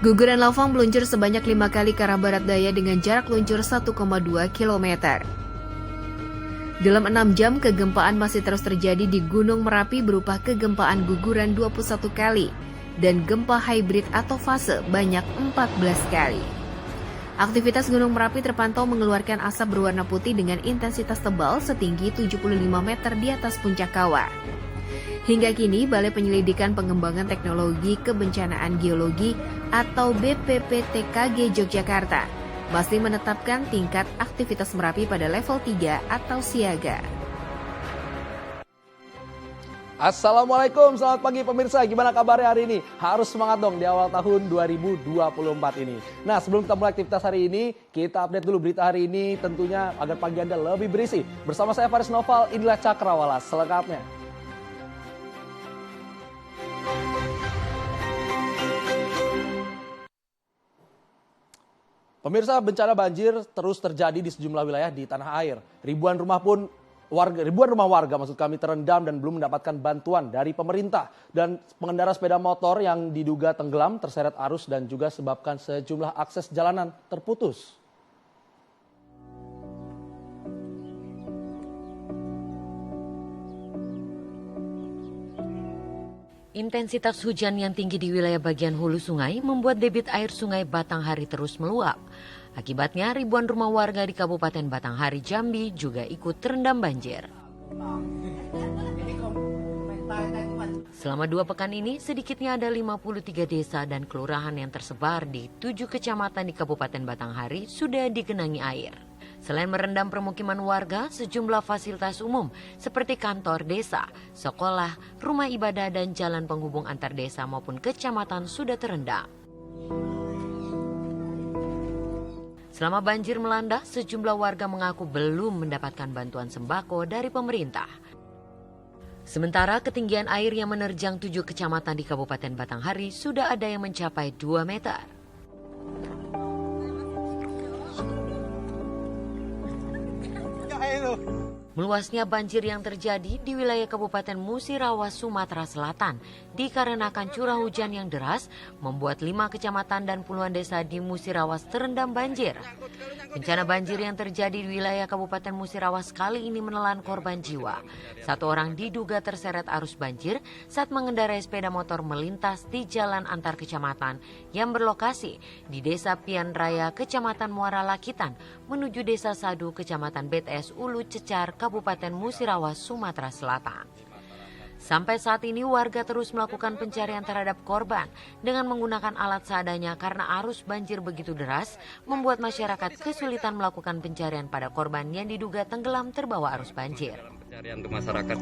Guguran lava meluncur sebanyak 5 kali ke arah barat daya dengan jarak luncur 1,2 km. Dalam 6 jam, kegempaan masih terus terjadi di Gunung Merapi berupa kegempaan guguran 21 kali dan gempa hybrid atau fase banyak 14 kali. Aktivitas Gunung Merapi terpantau mengeluarkan asap berwarna putih dengan intensitas tebal setinggi 75 meter di atas puncak kawah. Hingga kini, Balai Penyelidikan Pengembangan Teknologi Kebencanaan Geologi atau BPPTKG Yogyakarta masih menetapkan tingkat aktivitas Merapi pada level 3 atau siaga. Assalamualaikum, selamat pagi pemirsa. Gimana kabarnya hari ini? Harus semangat dong di awal tahun 2024 ini. Nah, sebelum kita mulai aktivitas hari ini, kita update dulu berita hari ini tentunya agar pagi Anda lebih berisi. Bersama saya Faris Noval, inilah Cakrawala selengkapnya. Pemirsa, bencana banjir terus terjadi di sejumlah wilayah di tanah air. Ribuan rumah warga terendam dan belum mendapatkan bantuan dari pemerintah. Dan pengendara sepeda motor yang diduga tenggelam terseret arus dan juga sebabkan sejumlah akses jalanan terputus. Intensitas hujan yang tinggi di wilayah bagian hulu sungai membuat debit air sungai Batanghari terus meluap. Akibatnya ribuan rumah warga di Kabupaten Batanghari, Jambi juga ikut terendam banjir. Selama 2 pekan ini, sedikitnya ada 53 desa dan kelurahan yang tersebar di 7 kecamatan di Kabupaten Batanghari sudah digenangi air. Selain merendam permukiman warga, sejumlah fasilitas umum seperti kantor desa, sekolah, rumah ibadah, dan jalan penghubung antar desa maupun kecamatan sudah terendam. Selama banjir melanda, sejumlah warga mengaku belum mendapatkan bantuan sembako dari pemerintah. Sementara ketinggian air yang menerjang 7 kecamatan di Kabupaten Batanghari sudah ada yang mencapai 2 meter. Meluasnya banjir yang terjadi di wilayah Kabupaten Musirawas, Sumatera Selatan dikarenakan curah hujan yang deras membuat 5 kecamatan dan puluhan desa di Musirawas terendam banjir. Bencana banjir yang terjadi di wilayah Kabupaten Musirawas kali ini menelan korban jiwa. 1 orang diduga terseret arus banjir saat mengendarai sepeda motor melintas di jalan antar kecamatan yang berlokasi di Desa Pian Raya, Kecamatan Muara Lakitan, menuju Desa Sadu, Kecamatan BTS Ulu Cecar, Kabupaten Musirawas, Sumatera Selatan. Sampai saat ini warga terus melakukan pencarian terhadap korban dengan menggunakan alat seadanya karena arus banjir begitu deras membuat masyarakat kesulitan melakukan pencarian pada korban yang diduga tenggelam terbawa arus banjir. Pencarian untuk masyarakat.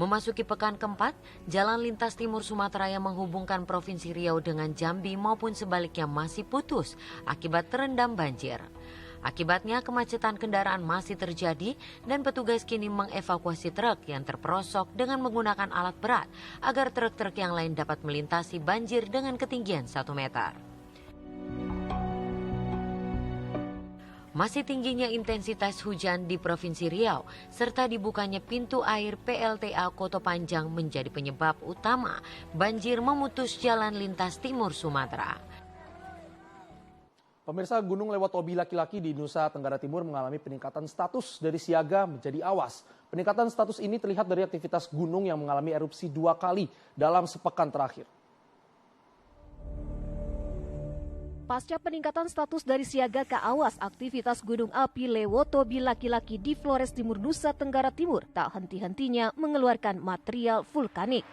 Memasuki pekan keempat, jalan lintas timur Sumatera yang menghubungkan Provinsi Riau dengan Jambi maupun sebaliknya masih putus akibat terendam banjir. Akibatnya kemacetan kendaraan masih terjadi dan petugas kini mengevakuasi truk yang terperosok dengan menggunakan alat berat agar truk-truk yang lain dapat melintasi banjir dengan ketinggian 1 meter. Masih tingginya intensitas hujan di Provinsi Riau serta dibukanya pintu air PLTA Koto Panjang menjadi penyebab utama banjir memutus jalan lintas timur Sumatera. Pemirsa, Gunung Lewotobi laki-laki di Nusa Tenggara Timur mengalami peningkatan status dari siaga menjadi awas. Peningkatan status ini terlihat dari aktivitas gunung yang mengalami erupsi 2 kali dalam sepekan terakhir. Pasca peningkatan status dari siaga ke awas, aktivitas gunung api Lewotobi laki-laki di Flores Timur, Nusa Tenggara Timur tak henti-hentinya mengeluarkan material vulkanik.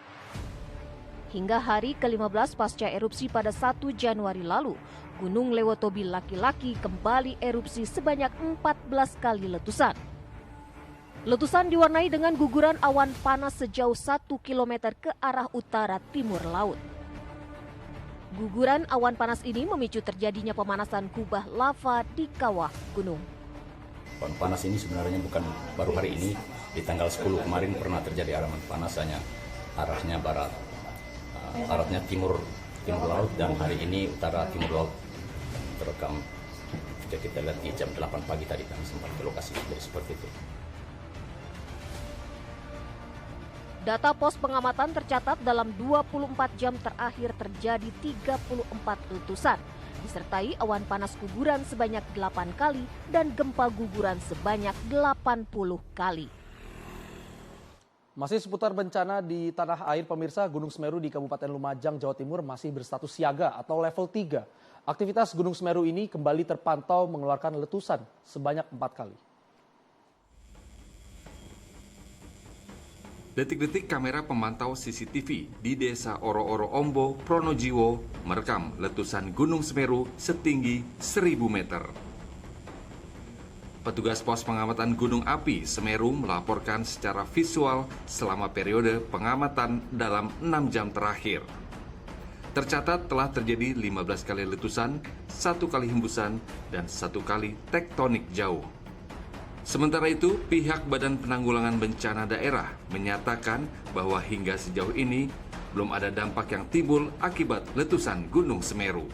Hingga hari ke-15 pasca erupsi pada 1 Januari lalu, Gunung Lewotobi laki-laki kembali erupsi sebanyak 14 kali letusan. Letusan diwarnai dengan guguran awan panas sejauh 1 km ke arah utara timur laut. Guguran awan panas ini memicu terjadinya pemanasan kubah lava di kawah gunung. Awan panas ini sebenarnya bukan baru hari ini, di tanggal 10 kemarin pernah terjadi awan panas, hanya arahnya barat, arahnya timur laut, dan hari ini utara timur laut terekam. Jika kita lihat di jam 8 pagi tadi kami sempat ke lokasi, jadi seperti itu. Data pos pengamatan tercatat dalam 24 jam terakhir terjadi 34 letusan, disertai awan panas guguran sebanyak 8 kali dan gempa guguran sebanyak 80 kali. Masih seputar bencana di tanah air, pemirsa, Gunung Semeru di Kabupaten Lumajang, Jawa Timur masih berstatus siaga atau level 3. Aktivitas Gunung Semeru ini kembali terpantau mengeluarkan letusan sebanyak 4 kali. Detik-detik kamera pemantau CCTV di Desa Oro-Oro Ombo, Pronojiwo merekam letusan Gunung Semeru setinggi 1000 meter. Petugas pos pengamatan Gunung Api Semeru melaporkan secara visual selama periode pengamatan dalam 6 jam terakhir. Tercatat telah terjadi 15 kali letusan, 1 kali hembusan, dan 1 kali tektonik jauh. Sementara itu, pihak Badan Penanggulangan Bencana Daerah menyatakan bahwa hingga sejauh ini belum ada dampak yang timbul akibat letusan Gunung Semeru.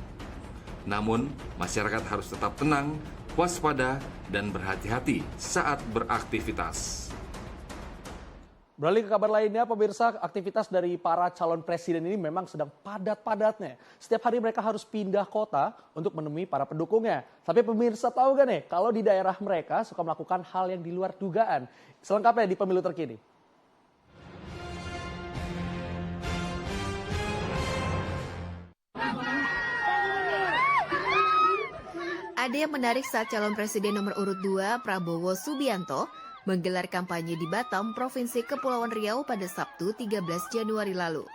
Namun, masyarakat harus tetap tenang, waspada, dan berhati-hati saat beraktivitas. Beralih ke kabar lainnya, pemirsa, aktivitas dari para calon presiden ini memang sedang padat-padatnya. Setiap hari mereka harus pindah kota untuk menemui para pendukungnya. Tapi pemirsa tahu gak nih, kalau di daerah mereka suka melakukan hal yang di luar dugaan. Selengkapnya di Pemilu Terkini. Ada yang menarik saat calon presiden nomor urut 2 Prabowo Subianto menggelar kampanye di Batam, Provinsi Kepulauan Riau pada Sabtu 13 Januari lalu.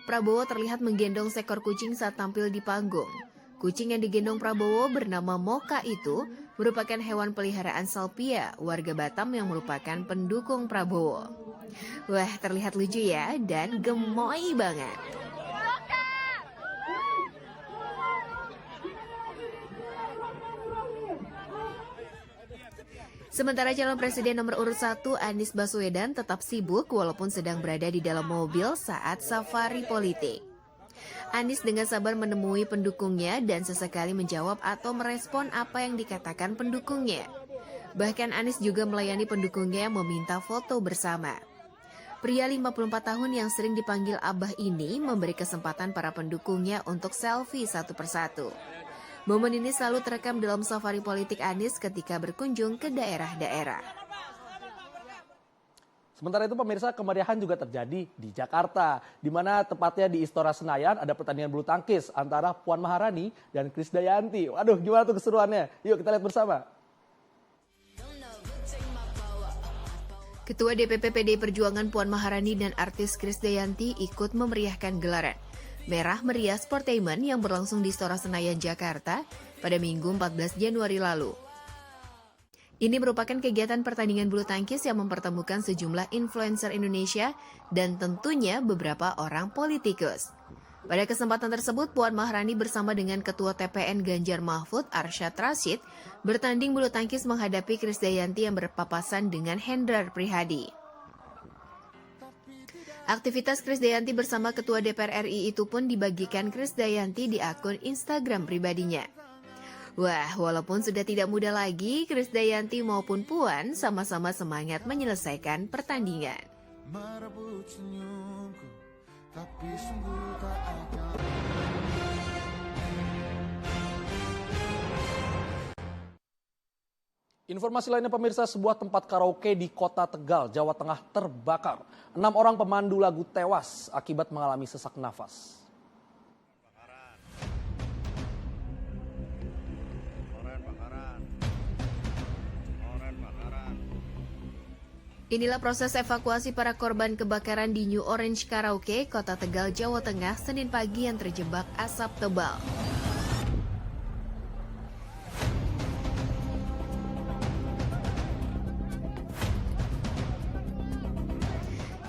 Prabowo terlihat menggendong seekor kucing saat tampil di panggung. Kucing yang digendong Prabowo bernama Moka itu merupakan hewan peliharaan Salpia, warga Batam yang merupakan pendukung Prabowo. Wah, terlihat lucu ya dan gemoy banget. Sementara calon presiden nomor urut 1 Anies Baswedan tetap sibuk walaupun sedang berada di dalam mobil saat safari politik. Anies dengan sabar menemui pendukungnya dan sesekali menjawab atau merespon apa yang dikatakan pendukungnya. Bahkan Anies juga melayani pendukungnya yang meminta foto bersama. Pria 54 tahun yang sering dipanggil Abah ini memberi kesempatan para pendukungnya untuk selfie satu persatu. Momen ini selalu terekam dalam safari politik Anies ketika berkunjung ke daerah-daerah. Sementara itu pemirsa, kemeriahan juga terjadi di Jakarta, di mana tepatnya di Istora Senayan ada pertandingan bulu tangkis antara Puan Maharani dan Krisdayanti. Waduh, gimana tuh keseruannya? Yuk kita lihat bersama. Ketua DPP PDI Perjuangan Puan Maharani dan artis Krisdayanti ikut memeriahkan gelaran Merah Meriah Sportainment yang berlangsung di Istora Senayan, Jakarta pada Minggu 14 Januari lalu. Ini merupakan kegiatan pertandingan bulu tangkis yang mempertemukan sejumlah influencer Indonesia dan tentunya beberapa orang politikus. Pada kesempatan tersebut, Puan Maharani bersama dengan Ketua TPN Ganjar Mahfud, Arsyad Rashid, bertanding bulu tangkis menghadapi Krisdayanti yang berpapasan dengan Hendrar Prihadi. Aktivitas Krisdayanti bersama Ketua DPR RI itu pun dibagikan Krisdayanti di akun Instagram pribadinya. Wah, walaupun sudah tidak muda lagi, Krisdayanti maupun Puan sama-sama semangat menyelesaikan pertandingan. Informasi lainnya pemirsa, sebuah tempat karaoke di Kota Tegal, Jawa Tengah terbakar. 6 orang pemandu lagu tewas akibat mengalami sesak nafas. Inilah proses evakuasi para korban kebakaran di New Orange Karaoke, Kota Tegal, Jawa Tengah, Senin pagi yang terjebak asap tebal.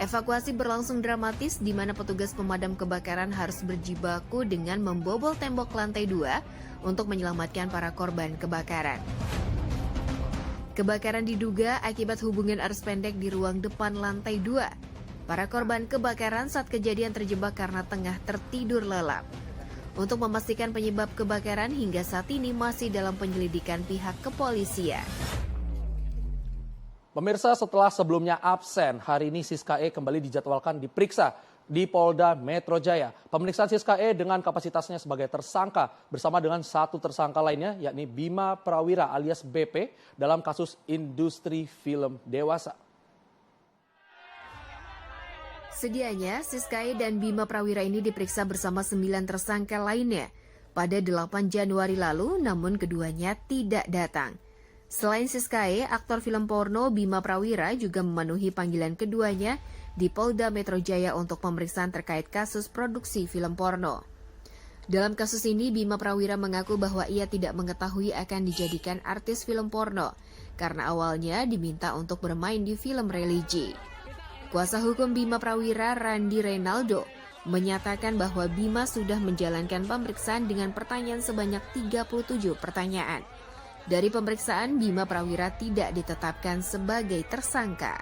Evakuasi berlangsung dramatis di mana petugas pemadam kebakaran harus berjibaku dengan membobol tembok lantai 2 untuk menyelamatkan para korban kebakaran. Kebakaran diduga akibat hubungan arus pendek di ruang depan lantai 2. Para korban kebakaran saat kejadian terjebak karena tengah tertidur lelap. Untuk memastikan penyebab kebakaran hingga saat ini masih dalam penyelidikan pihak kepolisian. Pemirsa, setelah sebelumnya absen, hari ini Siska E kembali dijadwalkan diperiksa di Polda Metro Jaya. Pemeriksaan Siska E dengan kapasitasnya sebagai tersangka bersama dengan satu tersangka lainnya yakni Bima Prawira alias BP dalam kasus industri film dewasa. Sedianya, Siska E dan Bima Prawira ini diperiksa bersama 9 tersangka lainnya pada 8 Januari lalu, namun keduanya tidak datang. Selain Siska E, aktor film porno Bima Prawira juga memenuhi panggilan keduanya di Polda Metro Jaya untuk pemeriksaan terkait kasus produksi film porno. Dalam kasus ini, Bima Prawira mengaku bahwa ia tidak mengetahui akan dijadikan artis film porno karena awalnya diminta untuk bermain di film religi. Kuasa hukum Bima Prawira, Randi Reynaldo, menyatakan bahwa Bima sudah menjalankan pemeriksaan dengan pertanyaan sebanyak 37 pertanyaan. Dari pemeriksaan, Bima Prawira tidak ditetapkan sebagai tersangka.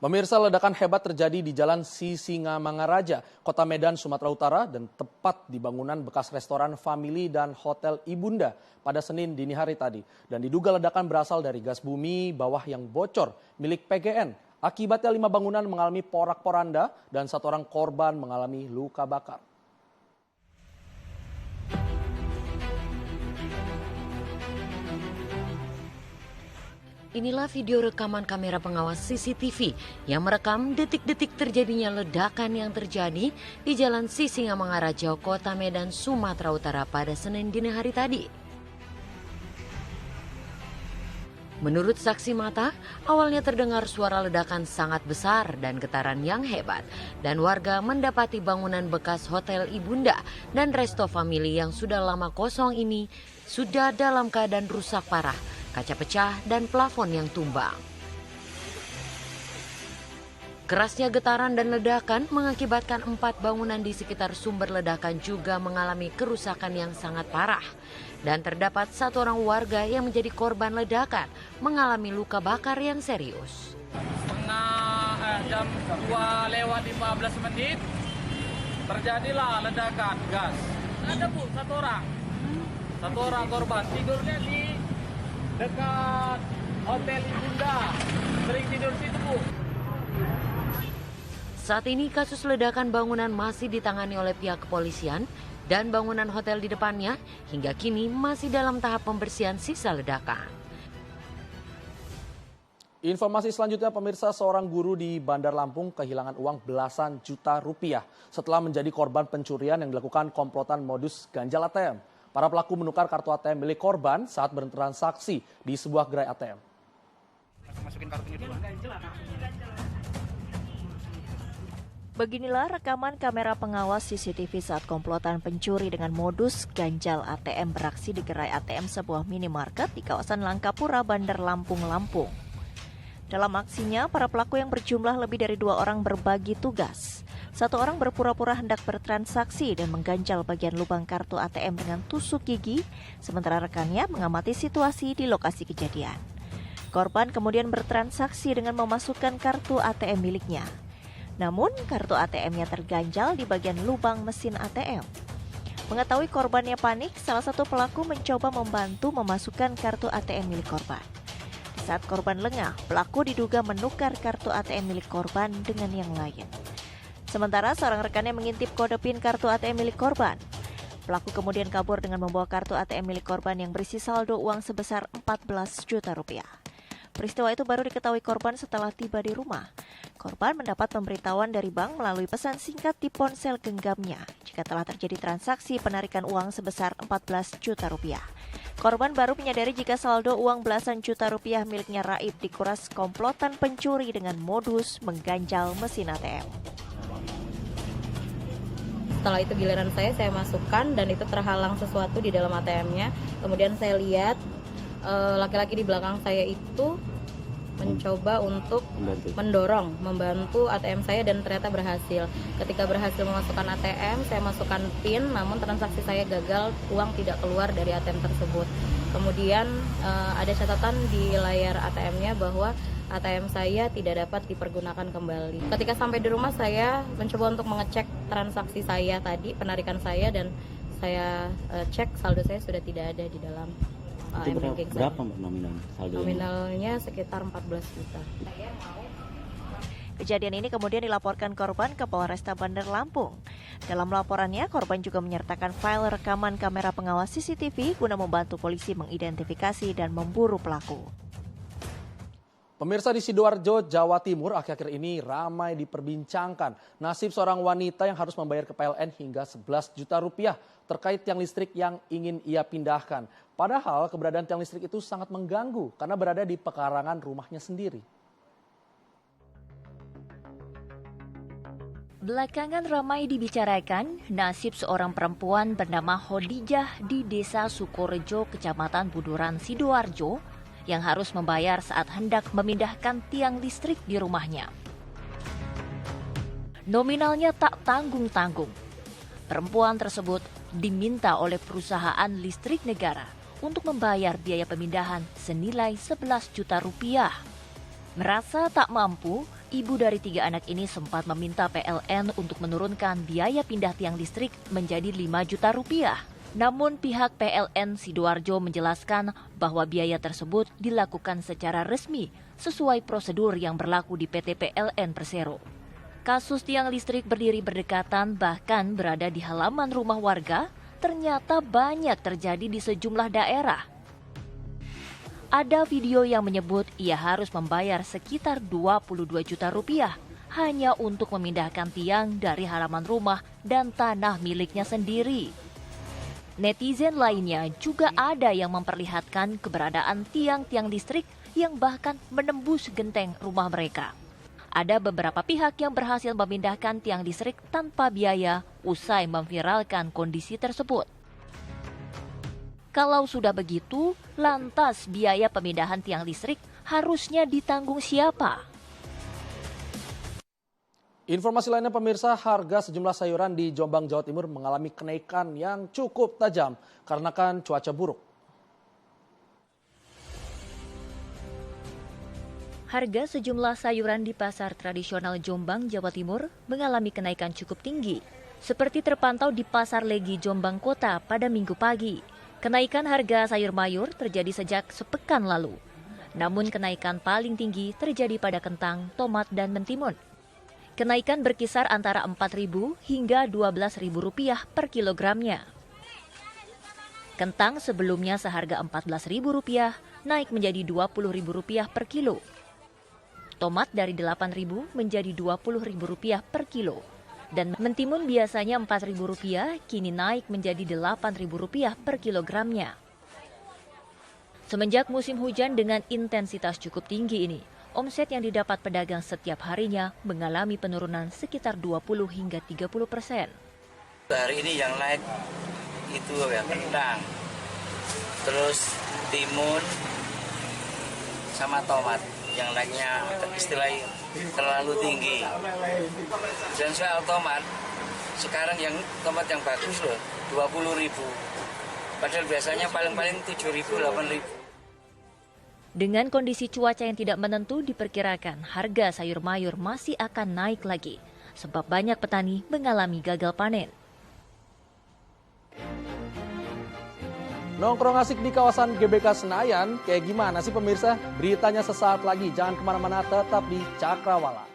Pemirsa, ledakan hebat terjadi di Jalan Sisingamangaraja, Kota Medan, Sumatera Utara dan tepat di bangunan bekas restoran Family dan Hotel Ibunda pada Senin dini hari tadi. Dan diduga ledakan berasal dari gas bumi bawah yang bocor milik PGN. Akibatnya 5 bangunan mengalami porak-poranda dan 1 orang korban mengalami luka bakar. Inilah video rekaman kamera pengawas CCTV yang merekam detik-detik terjadinya ledakan yang terjadi di Jalan Sisingamangaraja, Kota Medan, Sumatera Utara pada Senin dini hari tadi. Menurut saksi mata, awalnya terdengar suara ledakan sangat besar dan getaran yang hebat, dan warga mendapati bangunan bekas Hotel Ibunda dan Resto Family yang sudah lama kosong ini sudah dalam keadaan rusak parah, kaca pecah dan plafon yang tumbang. Kerasnya getaran dan ledakan mengakibatkan 4 bangunan di sekitar sumber ledakan juga mengalami kerusakan yang sangat parah. Dan terdapat 1 orang warga yang menjadi korban ledakan mengalami luka bakar yang serius. Jam 2:15 terjadilah ledakan gas. Ada Bu, 1 orang. 1 orang korban tidurnya di dekat Hotel Ibunda. Sering tidur situ Bu. Saat ini kasus ledakan bangunan masih ditangani oleh pihak kepolisian dan bangunan hotel di depannya hingga kini masih dalam tahap pembersihan sisa ledakan. Informasi selanjutnya, pemirsa, seorang guru di Bandar Lampung kehilangan uang belasan juta rupiah setelah menjadi korban pencurian yang dilakukan komplotan modus ganjal ATM. Para pelaku menukar kartu ATM milik korban saat bertransaksi di sebuah gerai ATM. Masukin kartunya dulu. Beginilah rekaman kamera pengawas CCTV saat komplotan pencuri dengan modus ganjal ATM beraksi di gerai ATM sebuah minimarket di kawasan Langkapura, Bandar Lampung, Lampung. Dalam aksinya, para pelaku yang berjumlah lebih dari 2 orang berbagi tugas. 1 orang berpura-pura hendak bertransaksi dan mengganjal bagian lubang kartu ATM dengan tusuk gigi, sementara rekannya mengamati situasi di lokasi kejadian. Korban kemudian bertransaksi dengan memasukkan kartu ATM miliknya. Namun, kartu ATM-nya terganjal di bagian lubang mesin ATM. Mengetahui korbannya panik, salah satu pelaku mencoba membantu memasukkan kartu ATM milik korban. Di saat korban lengah, pelaku diduga menukar kartu ATM milik korban dengan yang lain. Sementara seorang rekannya mengintip kode PIN kartu ATM milik korban. Pelaku kemudian kabur dengan membawa kartu ATM milik korban yang berisi saldo uang sebesar 14 juta rupiah. Peristiwa itu baru diketahui korban setelah tiba di rumah. Korban mendapat pemberitahuan dari bank melalui pesan singkat di ponsel genggamnya jika telah terjadi transaksi penarikan uang sebesar 14 juta rupiah. Korban baru menyadari jika saldo uang belasan juta rupiah miliknya raib dikuras komplotan pencuri dengan modus mengganjal mesin ATM. Setelah itu giliran saya masukkan dan itu terhalang sesuatu di dalam ATM-nya. Kemudian saya lihat laki-laki di belakang saya itu mencoba untuk membantu ATM saya dan ternyata berhasil. Ketika berhasil memasukkan ATM, saya masukkan PIN, namun transaksi saya gagal, uang tidak keluar dari ATM tersebut. Kemudian ada catatan di layar ATM-nya bahwa ATM saya tidak dapat dipergunakan kembali. Ketika sampai di rumah, saya mencoba untuk mengecek transaksi saya tadi, penarikan saya, dan saya cek saldo saya sudah tidak ada di dalam AM Banking saya. Berapa Mbak nominalnya? Nominalnya sekitar 14 juta. Kejadian ini kemudian dilaporkan korban ke Polresta Bandar Lampung. Dalam laporannya, korban juga menyertakan file rekaman kamera pengawas CCTV guna membantu polisi mengidentifikasi dan memburu pelaku. Pemirsa, di Sidoarjo, Jawa Timur akhir-akhir ini ramai diperbincangkan nasib seorang wanita yang harus membayar ke PLN hingga 11 juta rupiah terkait tiang listrik yang ingin ia pindahkan. Padahal keberadaan tiang listrik itu sangat mengganggu karena berada di pekarangan rumahnya sendiri. Belakangan ramai dibicarakan nasib seorang perempuan bernama Hodijah di Desa Sukorejo, Kecamatan Buduran, Sidoarjo, yang harus membayar saat hendak memindahkan tiang listrik di rumahnya. Nominalnya tak tanggung-tanggung. Perempuan tersebut diminta oleh perusahaan listrik negara untuk membayar biaya pemindahan senilai 11 juta rupiah. Merasa tak mampu, ibu dari 3 anak ini sempat meminta PLN untuk menurunkan biaya pindah tiang listrik menjadi 5 juta rupiah. Namun pihak PLN Sidoarjo menjelaskan bahwa biaya tersebut dilakukan secara resmi sesuai prosedur yang berlaku di PT PLN Persero. Kasus tiang listrik berdiri berdekatan bahkan berada di halaman rumah warga ternyata banyak terjadi di sejumlah daerah. Ada video yang menyebut ia harus membayar sekitar 22 juta rupiah hanya untuk memindahkan tiang dari halaman rumah dan tanah miliknya sendiri. Netizen lainnya juga ada yang memperlihatkan keberadaan tiang-tiang listrik yang bahkan menembus genteng rumah mereka. Ada beberapa pihak yang berhasil memindahkan tiang listrik tanpa biaya usai memviralkan kondisi tersebut. Kalau sudah begitu, lantas biaya pemindahan tiang listrik harusnya ditanggung siapa? Informasi lainnya pemirsa, harga sejumlah sayuran di Jombang, Jawa Timur mengalami kenaikan yang cukup tajam karena kan cuaca buruk. Harga sejumlah sayuran di pasar tradisional Jombang, Jawa Timur mengalami kenaikan cukup tinggi. Seperti terpantau di Pasar Legi Jombang Kota pada Minggu pagi. Kenaikan harga sayur mayur terjadi sejak sepekan lalu. Namun kenaikan paling tinggi terjadi pada kentang, tomat, dan mentimun. Kenaikan berkisar antara Rp4.000 hingga Rp12.000 per kilogramnya. Kentang sebelumnya seharga Rp14.000 naik menjadi Rp20.000 per kilo. Tomat dari Rp8.000 menjadi Rp20.000 per kilo. Dan mentimun biasanya Rp4.000 kini naik menjadi Rp8.000 per kilogramnya. Semenjak musim hujan dengan intensitas cukup tinggi ini, omset yang didapat pedagang setiap harinya mengalami penurunan sekitar 20 hingga 30%. Hari ini yang naik itu ya kentang, terus timun, sama tomat. Yang naiknya istilahnya terlalu tinggi. Dan soal tomat, sekarang yang tomat yang bagus loh, 20.000. Padahal biasanya paling-paling 7.000, 8.000. Dengan kondisi cuaca yang tidak menentu, diperkirakan harga sayur mayur masih akan naik lagi, sebab banyak petani mengalami gagal panen. Nongkrong asik di kawasan GBK Senayan, kayak gimana sih pemirsa? Beritanya sesaat lagi, jangan kemana-mana, tetap di Cakrawala.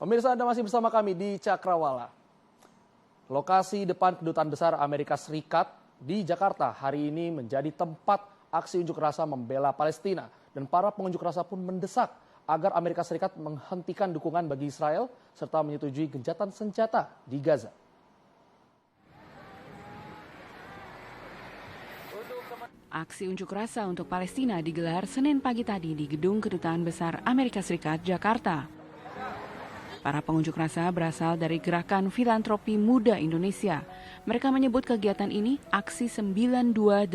Pemirsa, Anda masih bersama kami di Cakrawala. Lokasi depan Kedutaan Besar Amerika Serikat di Jakarta hari ini menjadi tempat aksi unjuk rasa membela Palestina. Dan para pengunjuk rasa pun mendesak agar Amerika Serikat menghentikan dukungan bagi Israel serta menyetujui gencatan senjata di Gaza. Aksi unjuk rasa untuk Palestina digelar Senin pagi tadi di Gedung Kedutaan Besar Amerika Serikat, Jakarta. Para pengunjuk rasa berasal dari Gerakan Filantropi Muda Indonesia. Mereka menyebut kegiatan ini aksi 9280.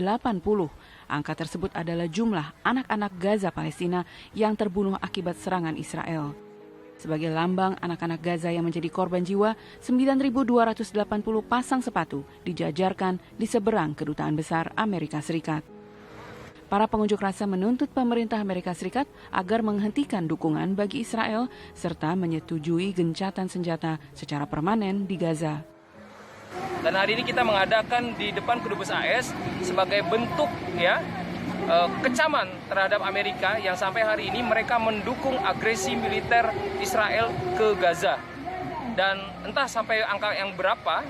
Angka tersebut adalah jumlah anak-anak Gaza Palestina yang terbunuh akibat serangan Israel. Sebagai lambang anak-anak Gaza yang menjadi korban jiwa, 9.280 pasang sepatu dijajarkan di seberang Kedutaan Besar Amerika Serikat. Para pengunjuk rasa menuntut pemerintah Amerika Serikat agar menghentikan dukungan bagi Israel serta menyetujui gencatan senjata secara permanen di Gaza. Dan hari ini kita mengadakan di depan Kedubes AS sebagai bentuk kecaman terhadap Amerika yang sampai hari ini mereka mendukung agresi militer Israel ke Gaza. Dan entah sampai angka yang berapa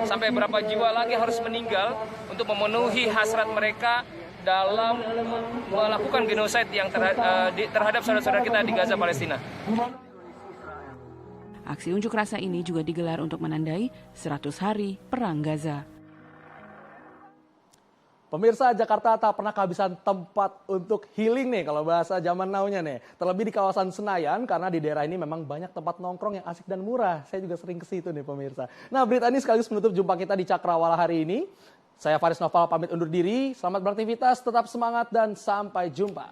sampai berapa jiwa lagi harus meninggal untuk memenuhi hasrat mereka dalam melakukan genosid yang terhadap saudara-saudara kita di Gaza, Palestina. Aksi unjuk rasa ini juga digelar untuk menandai 100 hari Perang Gaza. Pemirsa, Jakarta tak pernah kehabisan tempat untuk healing nih kalau bahasa zaman now-nya nih. Terlebih di kawasan Senayan karena di daerah ini memang banyak tempat nongkrong yang asik dan murah. Saya juga sering ke situ nih pemirsa. Nah, berita ini sekaligus menutup jumpa kita di Cakrawala hari ini. Saya Faris Noval pamit undur diri. Selamat beraktivitas, tetap semangat dan sampai jumpa.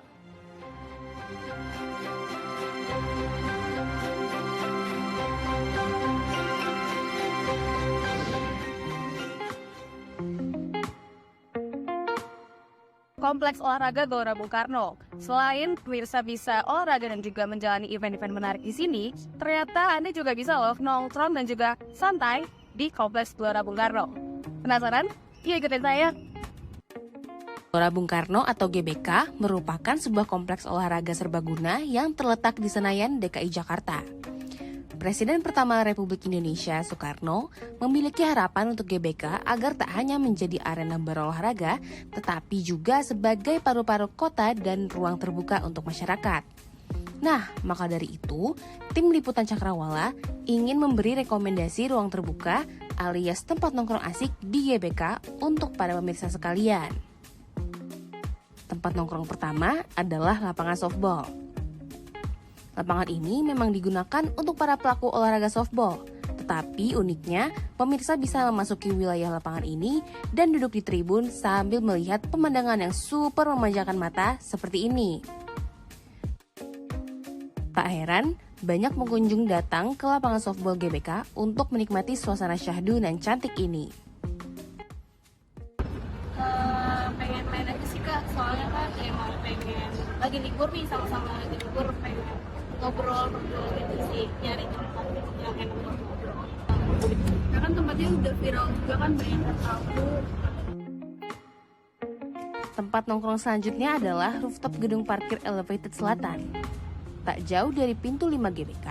Kompleks Olahraga Gelora Bung Karno. Selain pemirsa bisa olahraga dan juga menjalani event-event menarik di sini, ternyata Anda juga bisa nongkrong dan juga santai di Kompleks Gelora Bung Karno. Penasaran? Yuk ikutin saya. Gelora Bung Karno atau GBK merupakan sebuah kompleks olahraga serbaguna yang terletak di Senayan, DKI Jakarta. Presiden pertama Republik Indonesia, Soekarno, memiliki harapan untuk GBK agar tak hanya menjadi arena berolahraga, tetapi juga sebagai paru-paru kota dan ruang terbuka untuk masyarakat. Nah, maka dari itu, tim liputan Cakrawala ingin memberi rekomendasi ruang terbuka alias tempat nongkrong asik di GBK untuk para pemirsa sekalian. Tempat nongkrong pertama adalah lapangan softball. Lapangan ini memang digunakan untuk para pelaku olahraga softball. Tetapi uniknya, pemirsa bisa memasuki wilayah lapangan ini dan duduk di tribun sambil melihat pemandangan yang super memanjakan mata seperti ini. Tak heran, banyak pengunjung datang ke lapangan softball GBK untuk menikmati suasana syahdu dan cantik ini. Pengen main aja sih Kak, soalnya kan emang pengen lagi libur nih, sama-sama lagi libur, pengen ngobrol berdua gitu sih, nyari tempat yang enak buat ngobrol. Karena kan tempatnya udah viral juga kan, banyak yang tahu. Tempat nongkrong selanjutnya adalah rooftop gedung parkir elevated selatan. Tak jauh dari pintu 5 GBK,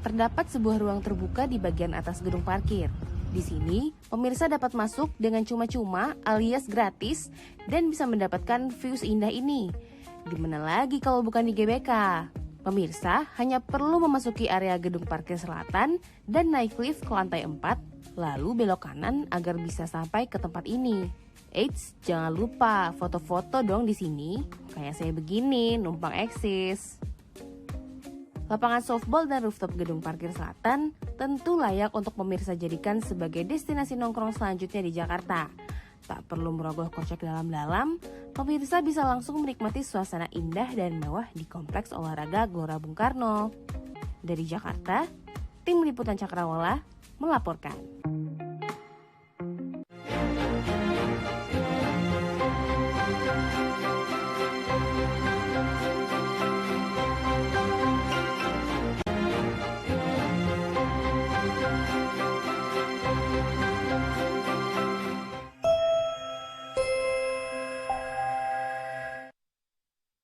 terdapat sebuah ruang terbuka di bagian atas gedung parkir. Di sini, pemirsa dapat masuk dengan cuma-cuma alias gratis dan bisa mendapatkan views indah ini. Di mana lagi kalau bukan di GBK? Pemirsa hanya perlu memasuki area gedung parkir selatan dan naik lift ke lantai 4, lalu belok kanan agar bisa sampai ke tempat ini. Eits, jangan lupa foto-foto dong di sini, kayak saya begini, numpang eksis. Lapangan softball dan rooftop gedung parkir selatan tentu layak untuk pemirsa jadikan sebagai destinasi nongkrong selanjutnya di Jakarta. Tak perlu merogoh kocek dalam-dalam, pemirsa bisa langsung menikmati suasana indah dan mewah di Kompleks Olahraga Gelora Bung Karno. Dari Jakarta, tim liputan Cakrawala melaporkan.